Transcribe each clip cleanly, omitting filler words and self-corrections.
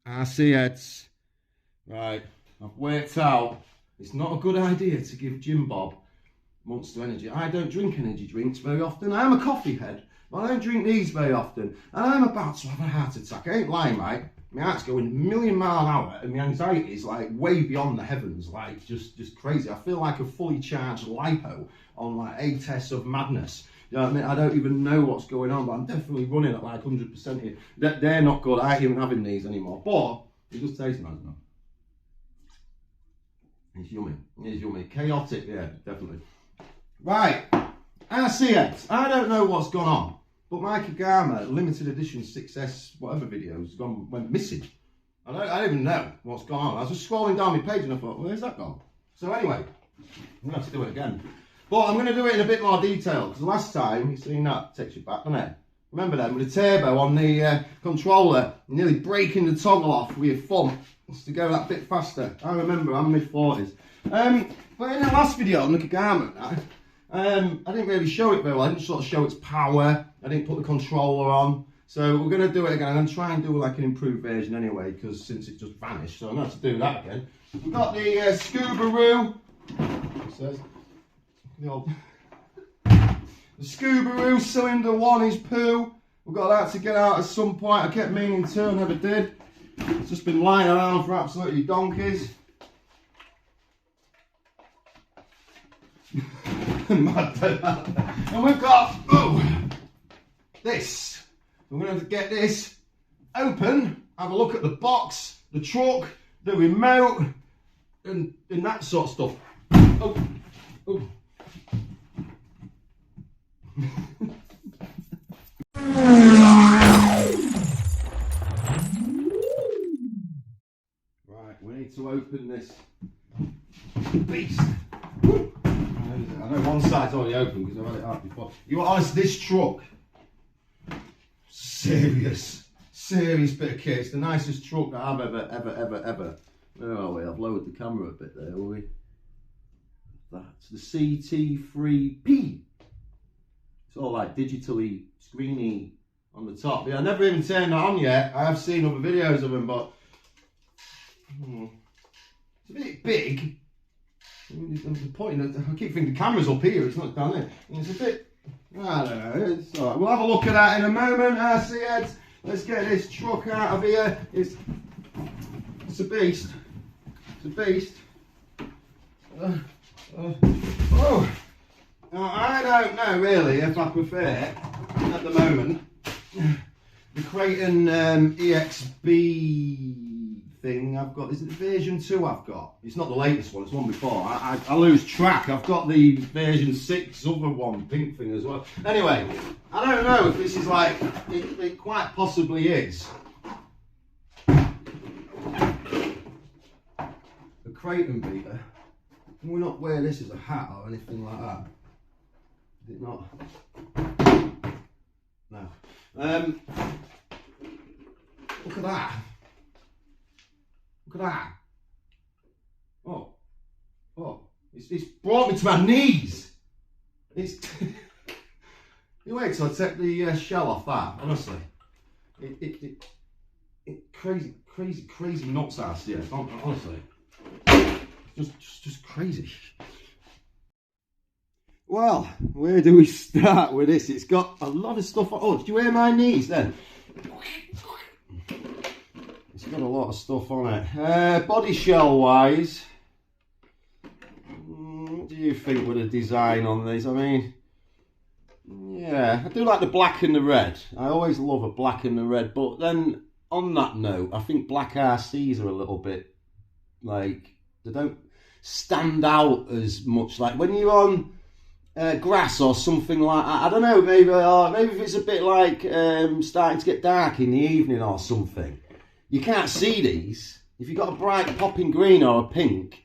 RC heads. Right, I've worked out it's not a good idea to give Jim Bob Monster Energy. I don't drink energy drinks very often. I am a coffee head, but I don't drink these very often. And I'm about to have a heart attack. I ain't lying, mate. My heart's going a million mile an hour and my anxiety is like way beyond the heavens, like just crazy. I feel like a fully charged lipo on like a test of madness. You know what I mean? I don't even know what's going on, but I'm definitely running at like 100% here. They're not good. I ain't even having these anymore. But it just tastes nice now. It's yummy. It's yummy. Chaotic, yeah, definitely. Right, RC heads. I don't know what's gone on, but my Kagama limited edition 6S whatever videos went missing. I don't even know what's gone on. I was just scrolling down my page and I thought, where's that gone? So anyway, I'm gonna have to do it again. But I'm gonna do it in a bit more detail because last time you seen that takes you back, doesn't it? Remember that with the turbo on the controller, nearly breaking the toggle off with your thumb just to go that bit faster. I remember, I'm mid-40s. But in the last video on the Kagama, I didn't really show it very well. I didn't sort of show its power. I didn't put the controller on. So we're going to do it again. I'm going to try and do like an improved version anyway, because since it just vanished, so I'm going to have to do that again. We've got the Scuba-Roo. It says, the Scuba-Roo cylinder 1 is poo. We've got that to get out at some point. I kept meaning to, never did. It's just been lying around for absolutely donkeys. And we've got this. We're going to get this open, have a look at the box, the truck, the remote, and that sort of stuff. Oh. Right, we need to open this beast. I know one side's already open because I've had it out before. You are honest, this truck, serious bit of kit. It's the nicest truck that I've ever. Where are we? I've lowered the camera a bit there, will we? That's the CT3P. It's all like digitally screeny on the top. Yeah, I never even turned that on yet. I have seen other videos of them, but it's a bit big. The point, I keep thinking the camera's up here, it's not down there. It's a bit, I don't know, it's alright. We'll have a look at that in a moment, RC heads. Let's get this truck out of here. It's a beast. It's a beast. Oh. Now, I don't know really if I prefer at the moment the Creighton EXB thing I've got. Is it the version 2 I've got? It's not the latest one, it's one before. I lose track. I've got the version 6 other one, pink thing as well. Anyway, I don't know if this is like, it quite possibly is a Creighton beater. Can we not wear this as a hat or anything like that? Is it not? No. Look at that. Look at that. Oh. It's brought me to my knees. It's. You wait till I take the shell off that. Honestly, it crazy nuts ass. Yeah, honestly, just crazy. Well, where do we start with this? It's got a lot of stuff. Oh, did you hear my knees then? It's got a lot of stuff on it. Body shell wise, what do you think with the design on these? I mean, yeah, I do like the black and the red. I always love a black and the red, but then on that note, I think black RCs are a little bit, like, they don't stand out as much. Like when you're on grass or something like that, I don't know, maybe if it's a bit like starting to get dark in the evening or something, you can't see these. If you've got a bright popping green or a pink,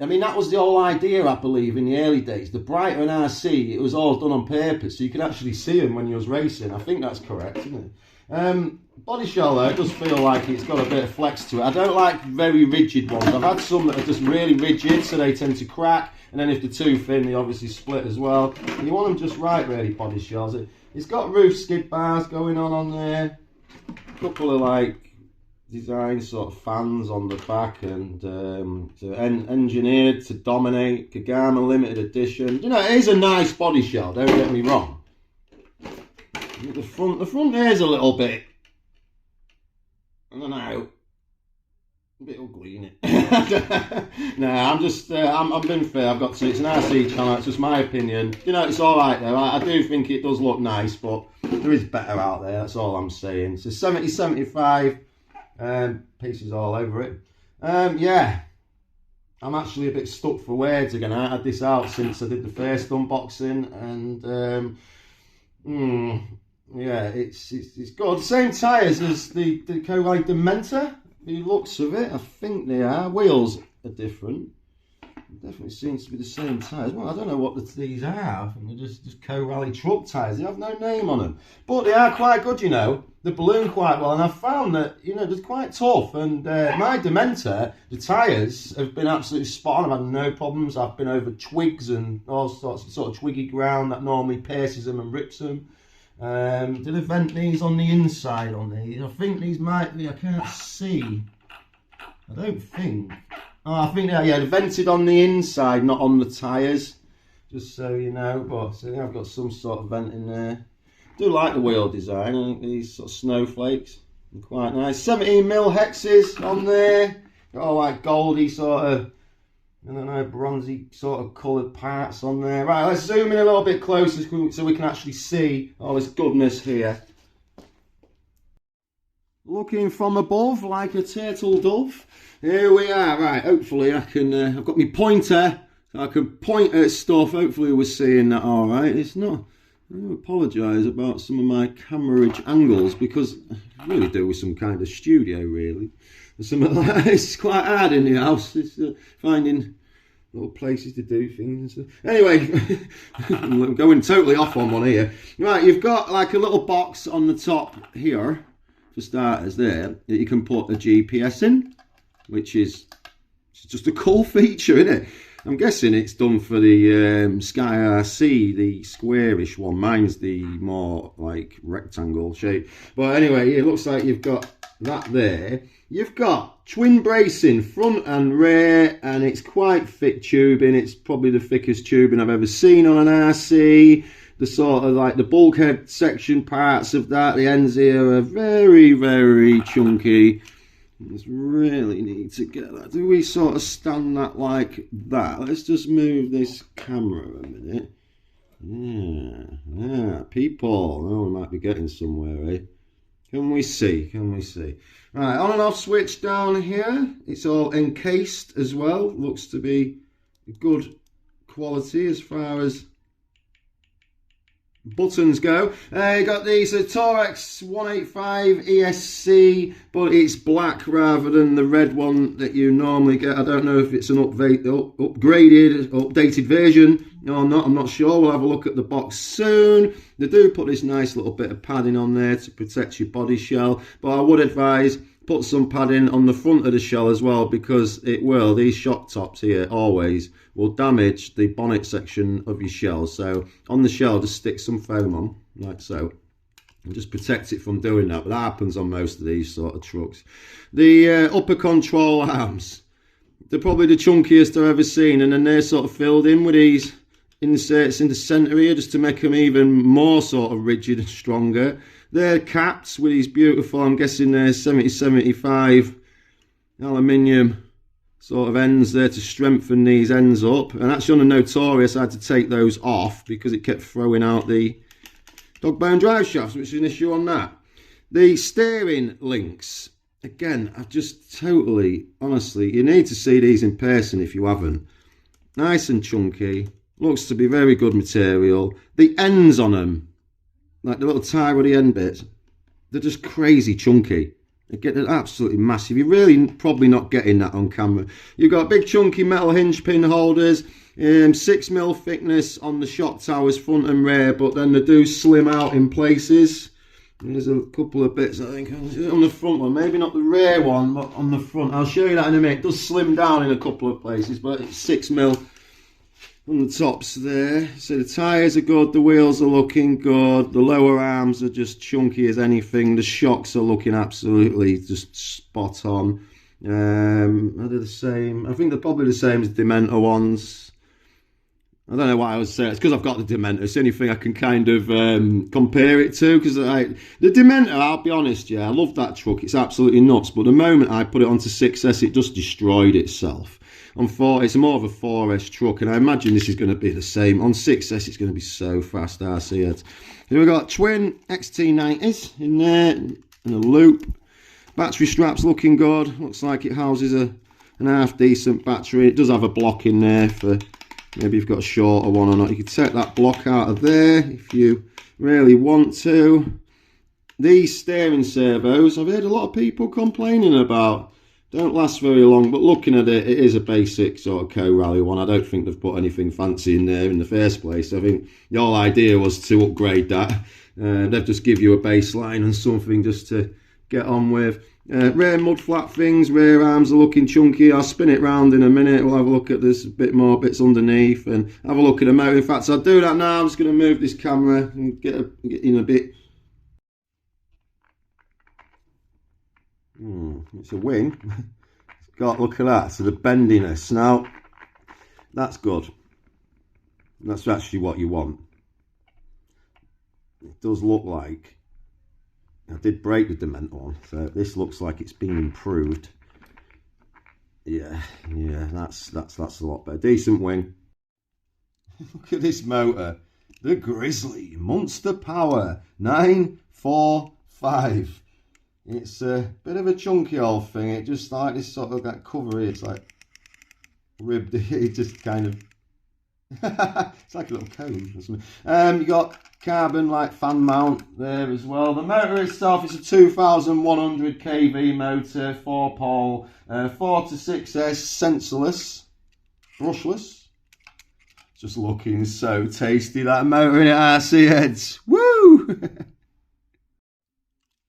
I mean, that was the whole idea, I believe, in the early days. The brighter an RC, it was all done on purpose, so you could actually see them when you was racing. I think that's correct, isn't it? Body shell though, it does feel like it's got a bit of flex to it. I don't like very rigid ones. I've had some that are just really rigid, so they tend to crack. And then if they're too thin, they obviously split as well. And you want them just right, really, body shells. It's got roof skid bars going on there. A couple of like design sort of fans on the back, and engineered to dominate. Kagama limited edition. You know, it is a nice body shell. Don't get me wrong. The front here is a little bit, I don't know, a bit ugly, isn't it? No, I'm being fair. I've got to. It's an RC channel. It's just my opinion. You know, it's all right though. I do think it does look nice, but there is better out there. That's all I'm saying. So 70-75 pieces all over it. Yeah, I'm actually a bit stuck for words again. I had this out since I did the first unboxing, and yeah, it's good. The same tyres as the Kagama Dementor. The looks of it, I think they are. Wheels are different. It definitely seems to be the same tyres. Well, I don't know what these are. I think they're just co-rally truck tyres. They have no name on them. But they are quite good, you know. They balloon quite well. And I found that, you know, they're quite tough. And my Dementor, the tyres have been absolutely spot on. I've had no problems. I've been over twigs and all sorts of sort of twiggy ground that normally pierces them and rips them. Did I vent these on the inside on these? I think these might be, I can't see. I don't think. Oh, I think they're vented on the inside, not on the tyres. Just so you know. But so I've got some sort of vent in there. I do like the wheel design. I think these sort of snowflakes are quite nice. 17mm hexes on there. Got all like goldy sort of, I don't know, bronzy sort of coloured parts on there. Right, let's zoom in a little bit closer so we can actually see all this goodness here. Looking from above like a turtle dove. Here we are. Right, hopefully I can, I've got my pointer, so I can point at stuff. Hopefully we're seeing that all right. It's not, I do apologise about some of my camera angles, because I really do with some kind of studio really. Something like that. It's quite hard in the house. It's finding little places to do things. Anyway, I'm going totally off on one here. Right, you've got like a little box on the top here, for starters there, that you can put a GPS in, which is just a cool feature, isn't it? I'm guessing it's done for the Sky RC, the squarish one. Mine's the more like rectangle shape. But anyway, it looks like you've got that there. You've got twin bracing front and rear, and it's quite thick tubing. It's probably the thickest tubing I've ever seen on an RC. The sort of like the bulkhead section parts of that, the ends here are very, very chunky. Just really need to get that. Do we sort of stand that like that? Let's just move this camera a minute. Yeah, people. Oh, we might be getting somewhere, eh? Can we see? Can we see? Right, on and off switch down here. It's all encased as well. Looks to be good quality as far as buttons go. You got these Torex 185 ESC, but it's black rather than the red one that you normally get. I don't know if it's an updated version or not. I'm not sure. We'll have a look at the box soon. They do put this nice little bit of padding on there to protect your body shell, but I would advise put some padding on the front of the shell as well, because it will, these shock tops here always will damage the bonnet section of your shell. So on the shell, just stick some foam on like so and just protect it from doing that. But that happens on most of these sort of trucks. The upper control arms, they're probably the chunkiest I've ever seen, and then they're sort of filled in with these inserts in the centre here just to make them even more sort of rigid and stronger. They're caps with these beautiful, I'm guessing they're 70-75 aluminium sort of ends there to strengthen these ends up. And actually on the Notorious, I had to take those off because it kept throwing out the dog bone drive shafts, which is an issue on that. The steering links, again, I've just totally, honestly, you need to see these in person if you haven't. Nice and chunky, looks to be very good material. The ends on them, like the little tie with the end bits, they're just crazy chunky. They're absolutely massive. You're really probably not getting that on camera. You've got big chunky metal hinge pin holders, 6mm thickness on the shock towers front and rear, but then they do slim out in places. And there's a couple of bits I think on the front one, maybe not the rear one, but on the front. I'll show you that in a minute. It does slim down in a couple of places, but it's 6mm on the tops there. So the tyres are good, the wheels are looking good, the lower arms are just chunky as anything, the shocks are looking absolutely just spot on. Are they the same? I think they're probably the same as the Dementor ones. I don't know why I would say it. It's because I've got the Dementor. It's the only thing I can kind of compare it to. Because the Dementor, I'll be honest, yeah, I love that truck. It's absolutely nuts. But the moment I put it onto 6S, it just destroyed itself. On 4, it's more of a 4S truck, and I imagine this is going to be the same. On 6S, it's going to be so fast, RC heads. Here we've got twin XT90s in there, and a loop. Battery strap's looking good. Looks like it houses an half decent battery. It does have a block in there for maybe you've got a shorter one or not. You could take that block out of there if you really want to. These steering servos, I've heard a lot of people complaining about. Don't last very long, but looking at it, it is a basic sort of co-rally one. I don't think they've put anything fancy in there in the first place. I think the whole idea was to upgrade that. They've just give you a baseline and something just to get on with. Rear mud flap things, rear arms are looking chunky. I'll spin it round in a minute. We'll have a look at this, a bit more bits underneath, and have a look at the motor. In fact, I'll do that now. I'm just going to move this camera and get in a bit. It's a wing. It's got, look at that. So the bendiness. Now, that's good. That's actually what you want. It does look like, I did break the Dementor one, so this looks like it's been improved. Yeah, that's a lot better. Decent wing. Look at this motor. The Grizzly Monster Power 945. It's a bit of a chunky old thing. It just like this sort of that cover here. It's like ribbed. It just kind of it's like a little cone or something. You got carbon like fan mount there as well. The motor itself is a 2100 kV motor, 4-pole, 4 to 6S, sensorless, brushless. Just looking so tasty, that motor in it, RC heads. Woo!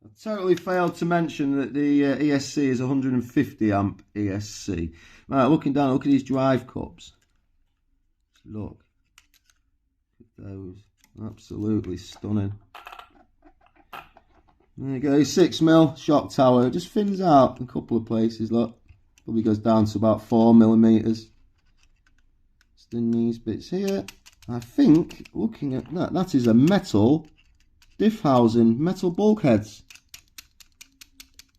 I totally failed to mention that the ESC is 150 amp ESC. Right, looking down, look at these drive cups. Look at those, absolutely stunning. There you go, 6mm shock tower. It just thins out in a couple of places. Look, probably goes down to about 4mm. Just in these bits here. I think, looking at that, that is a metal diff housing, metal bulkheads.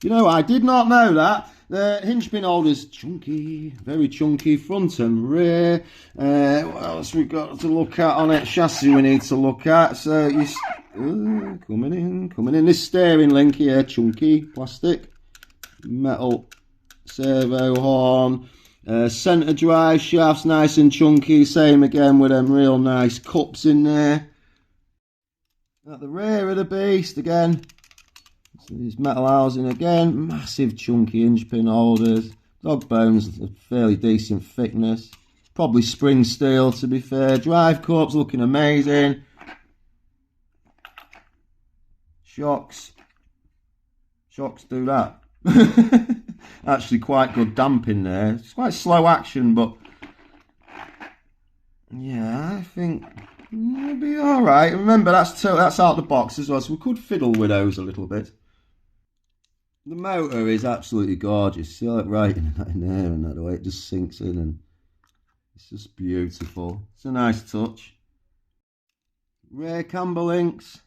You know, I did not know that. The hinge pin holders, chunky, very chunky, front and rear. What else we got to look at on it? Chassis we need to look at. So, coming in. This steering link here, chunky, plastic, metal servo horn. Centre drive shafts, nice and chunky. Same again with them real nice cups in there. At the rear of the beast again. So these metal housing again, massive chunky hinge pin holders, dog bones, a fairly decent thickness, probably spring steel to be fair. Drive cups looking amazing. Shocks do that. Actually quite good damp in there. It's quite slow action, but yeah, I think it'll be alright. Remember, that's out the box as well, so we could fiddle with those a little bit. The motor is absolutely gorgeous. See that writing in there and that, the way it just sinks in, and it's just beautiful. It's a nice touch. Rear camber links,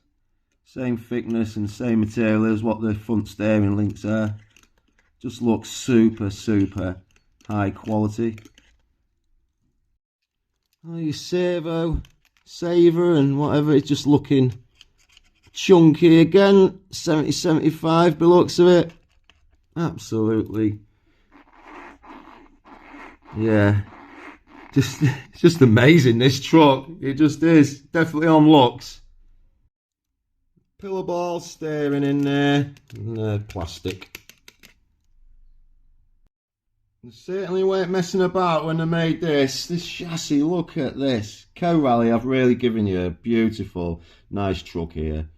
same thickness and same material as what the front steering links are. Just looks super high quality. Oh, your servo, saver and whatever, it's just looking chunky again. 70-75 by the looks of it. Absolutely. Yeah. It's just amazing, this truck. It just is. Definitely on looks. Pillar ball steering in there. And plastic. They certainly weren't messing about when they made this. This chassis, look at this. Co-Rally, I've really given you a beautiful, nice truck here.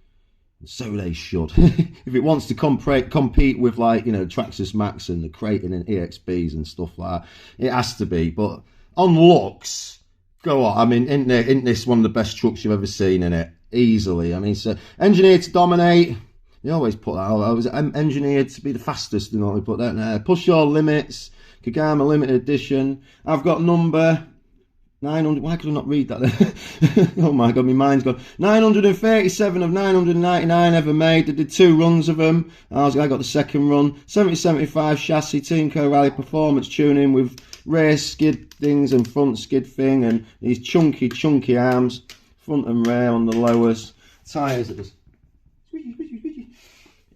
So they should. If it wants to compete with, like, you know, Traxxas Max and the Kraton and EXBs and stuff like that, it has to be. But on looks, go on. I mean, isn't this one of the best trucks you've ever seen in it? Easily. I mean, so engineered to dominate. You always put that. I was engineered to be the fastest, and all we put that there. Push your limits. Kagama limited edition. I've got number 900. Why could I not read that? Oh my god, my mind's gone. 937 of 999 ever made. They did 2 runs of them. I got the second run. 7075 chassis, Teamco Rally Performance tuning with rear skid things and front skid thing, and these chunky arms, front and rear on the lowers. Tyres.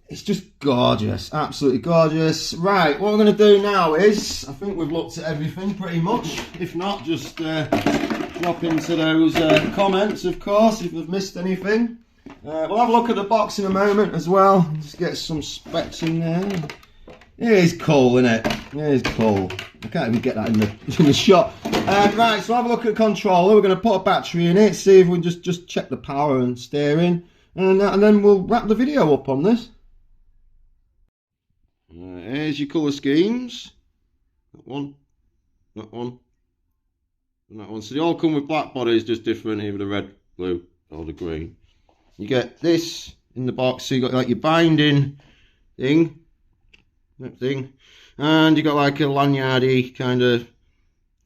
It's just gorgeous, absolutely gorgeous. Right, what we're going to do now is, I think we've looked at everything pretty much. If not, just drop into those comments, of course, if we've missed anything. We'll have a look at the box in a moment as well. Just get some specs in there. It is cool, isn't it? It is cool. I can't even get that in the shot. Right, so have a look at the controller. We're going to put a battery in it, see if we can just check the power and steering, and then we'll wrap the video up on this. Here's your colour schemes. That one, and that one. So they all come with black bodies, just different, either the red, blue, or the green. You get this in the box, so you got like your binding thing, that thing, and you got like a lanyardy kind of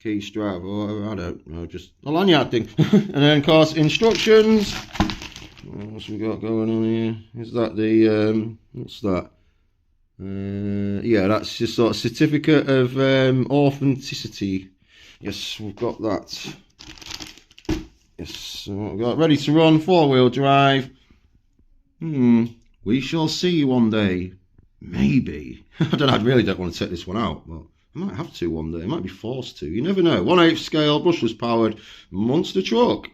key strap, or I don't know, just a lanyard thing. And then, of course, instructions. What else we got going on here? Is that the what's that? Yeah, that's just sort of certificate of authenticity. Yes, we've got that. Yes, so what we've got ready to run, 4-wheel drive. We shall see one day. Maybe. I really don't want to take this one out, but I might have to one day. I might be forced to. You never know. 1/8 scale, brushless powered monster truck.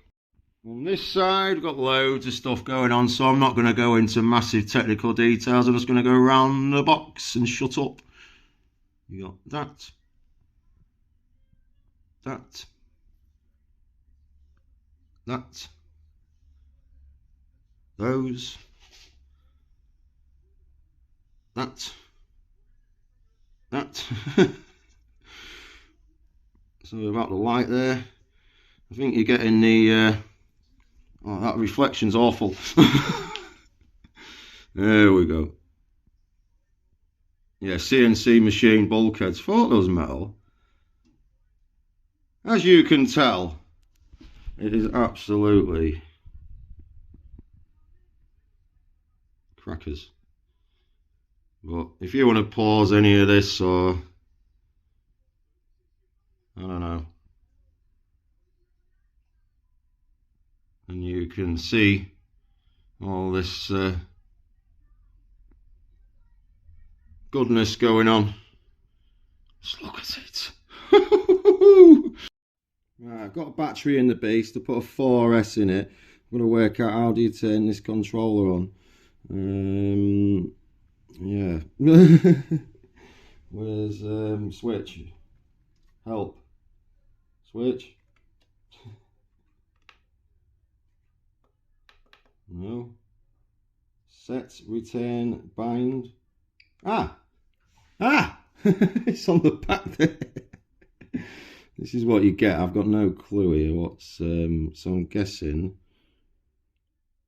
On this side, we've got loads of stuff going on, so I'm not going to go into massive technical details. I'm just going to go around the box and shut up. You got that, those, that. So about the light there, I think you're getting the oh, that reflection's awful. There we go. Yeah, CNC machine bulkheads. Thought those metal. As you can tell, it is absolutely crackers. But if you want to pause any of this, or I don't know, and you can see all this goodness going on. Just look at it. Right, I've got a battery in the beast. I put a 4S in it. I'm going to work out how do you turn this controller on. Yeah. Where's switch? Help. Switch. No. Set, return, bind. Ah! It's on the back there. This is what you get. I've got no clue here what's so I'm guessing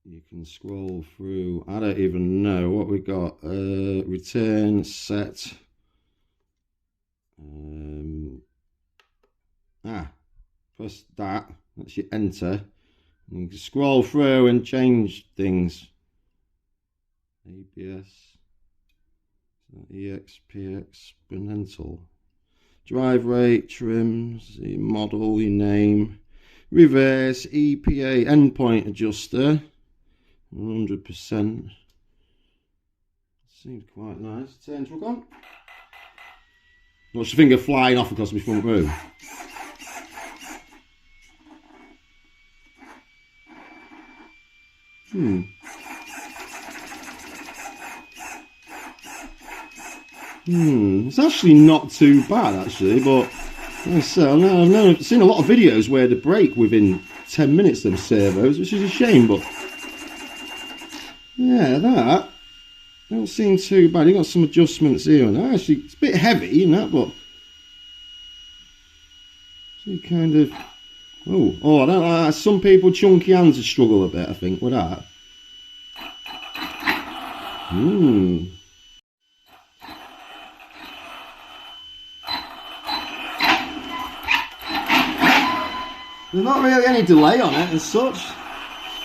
you can scroll through. I don't even know what we got. Return, set. Press that. That's your enter. And you can scroll through and change things. ABS, EXP exponential. Drive rate, trims, the model, your name, reverse, EPA, endpoint adjuster, 100%. Seems quite nice. Turn truck on. Watch the finger flying off across my front room. It's actually not too bad, actually, but like I said, I've seen a lot of videos where they break within 10 minutes, them servos, which is a shame, but yeah, that don't seem too bad. You got some adjustments here and that. Actually, it's a bit heavy in that, but you kind of Oh, I don't know. Some people chunky hands would struggle a bit, I think, with that. There's not really any delay on it as such.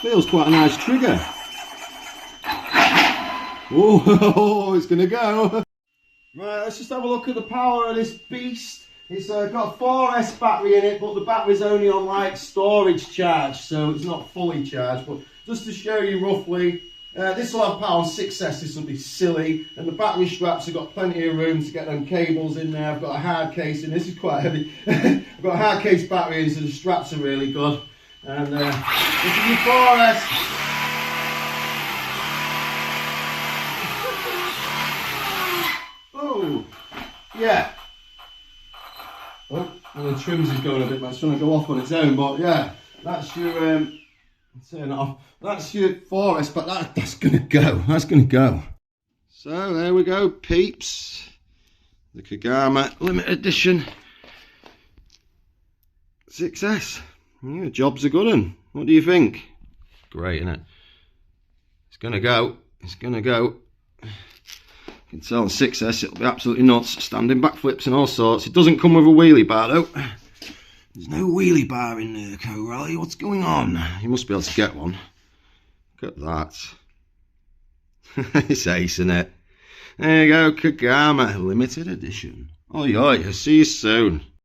Feels quite a nice trigger. Oh, it's gonna go. Right, let's just have a look at the power of this beast. It's got a 4S battery in it, but the battery's only on like storage charge, so it's not fully charged. But just to show you roughly, this will have power on 6S, this will be silly. And the battery straps have got plenty of room to get them cables in there. I've got a hard case in, this is quite heavy. I've got a hard case battery in, so the straps are really good. And this is your 4S. Oh, yeah. Oh, well, the trims is going a bit, man. It's trying to go off on its own, but yeah, that's your turn it off. That's your 4S, but that's gonna go. That's gonna go. So there we go, peeps. The Kagama limited edition 6S. Yeah, job's a good one. What do you think? Great, isn't it? It's gonna go. It's gonna go. You can tell on 6S it'll be absolutely nuts, standing backflips and all sorts. It doesn't come with a wheelie bar though. There's no wheelie bar in there, Co-Rally. What's going on? You must be able to get one. Look at that. It's ace, isn't it? There you go, Kagama limited edition. Oi, oi, I'll see you soon.